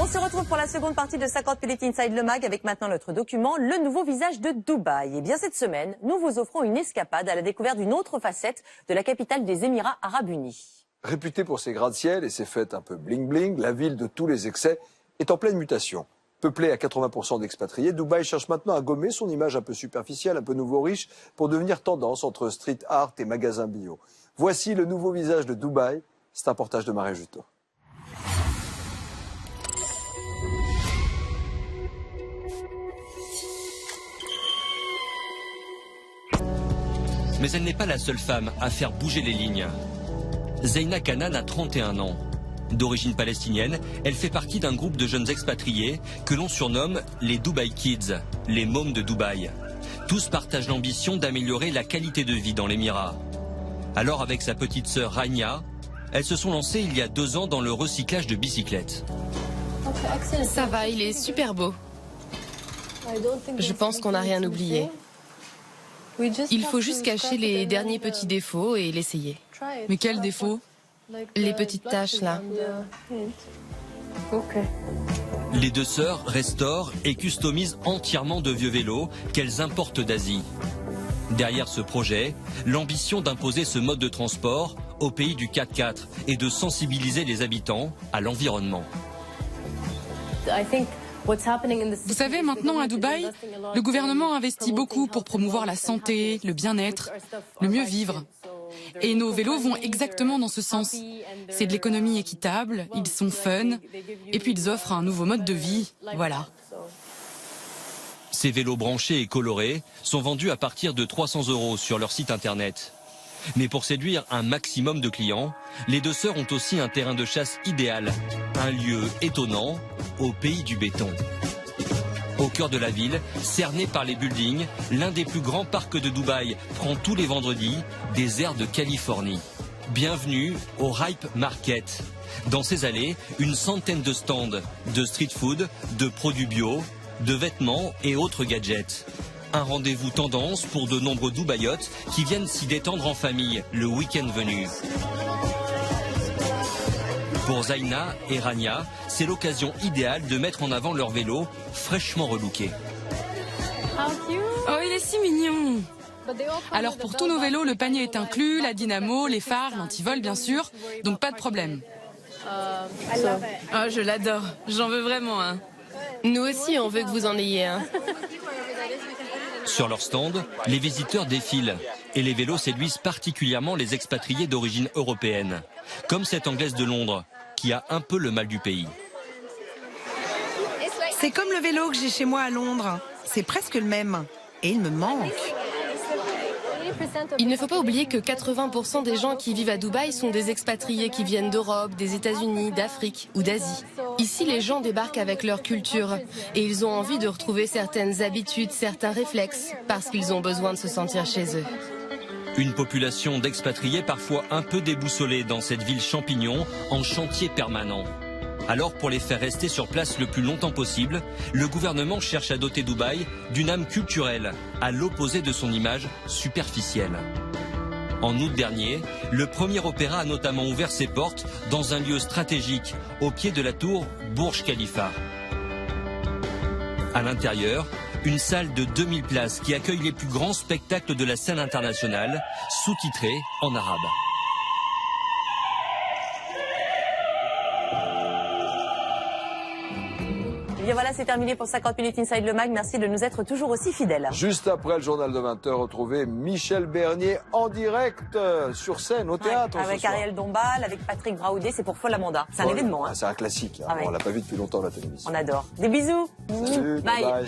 se retrouve pour la seconde partie de 50 minutes Inside le Mag avec maintenant notre document, le nouveau visage de Dubaï. Et bien cette semaine, nous vous offrons une escapade à la découverte d'une autre facette de la capitale des Émirats Arabes Unis. Réputée pour ses gratte-ciel et ses fêtes un peu bling-bling, la ville de tous les excès est en pleine mutation. Peuplée à 80% d'expatriés, Dubaï cherche maintenant à gommer son image un peu superficielle, un peu nouveau riche, pour devenir tendance entre street art et magasins bio. Voici le nouveau visage de Dubaï. C'est un reportage de Marie Juteau. Mais elle n'est pas la seule femme à faire bouger les lignes. Zeina Kanan a 31 ans. D'origine palestinienne, elle fait partie d'un groupe de jeunes expatriés que l'on surnomme les Dubai Kids, les mômes de Dubaï. Tous partagent l'ambition d'améliorer la qualité de vie dans l'Émirat. Alors avec sa petite sœur Rania, elles se sont lancées il y a 2 ans dans le recyclage de bicyclettes. Ça va, il est super beau. Je pense qu'on n'a rien oublié. Il faut juste cacher les derniers petits défauts et l'essayer. Mais quels défauts? Les petites taches là. Les 2 sœurs restaurent et customisent entièrement de vieux vélos qu'elles importent d'Asie. Derrière ce projet, l'ambition d'imposer ce mode de transport au pays du 4x4 et de sensibiliser les habitants à l'environnement. Vous savez, maintenant à Dubaï, le gouvernement investit beaucoup pour promouvoir la santé, le bien-être, le mieux vivre. Et nos vélos vont exactement dans ce sens. C'est de l'économie équitable, ils sont fun, et puis ils offrent un nouveau mode de vie, voilà. Ces vélos branchés et colorés sont vendus à partir de 300 € sur leur site internet. Mais pour séduire un maximum de clients, les 2 sœurs ont aussi un terrain de chasse idéal, un lieu étonnant au pays du béton. Au cœur de la ville, cerné par les buildings, l'un des plus grands parcs de Dubaï prend tous les vendredis des airs de Californie. Bienvenue au Hype Market. Dans ces allées, une centaine de stands de street food, de produits bio, de vêtements et autres gadgets. Un rendez-vous tendance pour de nombreux Dubaïotes qui viennent s'y détendre en famille le week-end venu. Pour Zaina et Rania, c'est l'occasion idéale de mettre en avant leur vélo fraîchement relooké. Oh, il est si mignon! Alors pour tous nos vélos, le panier est inclus, la dynamo, les phares, l'antivol bien sûr, donc pas de problème. Oh, je l'adore, j'en veux vraiment un. Nous aussi, on veut que vous en ayez un. Sur leur stand, les visiteurs défilent et les vélos séduisent particulièrement les expatriés d'origine européenne, comme cette Anglaise de Londres qui a un peu le mal du pays. C'est comme le vélo que j'ai chez moi à Londres, c'est presque le même et il me manque. Il ne faut pas oublier que 80% des gens qui vivent à Dubaï sont des expatriés qui viennent d'Europe, des États-Unis, d'Afrique ou d'Asie. Ici, les gens débarquent avec leur culture et ils ont envie de retrouver certaines habitudes, certains réflexes, parce qu'ils ont besoin de se sentir chez eux. Une population d'expatriés parfois un peu déboussolée dans cette ville champignon en chantier permanent. Alors, pour les faire rester sur place le plus longtemps possible, le gouvernement cherche à doter Dubaï d'une âme culturelle, à l'opposé de son image superficielle. En août dernier, le premier opéra a notamment ouvert ses portes dans un lieu stratégique, au pied de la tour Burj Khalifa. À l'intérieur, une salle de 2000 places qui accueille les plus grands spectacles de la scène internationale, sous-titrés en arabe. Et voilà, c'est terminé pour 50 minutes Inside le Mag. Merci de nous être toujours aussi fidèles. Juste après le journal de 20h, retrouvez Michel Bernier en direct sur scène, au théâtre. Avec Ariel Dombal, avec Patrick Braoudé, c'est pour Folle Amanda. C'est un événement. Hein. C'est un classique. Hein. Ah ouais. On l'a pas vu depuis longtemps à la télévision. On adore. Des bisous. Salut, bye. Bye.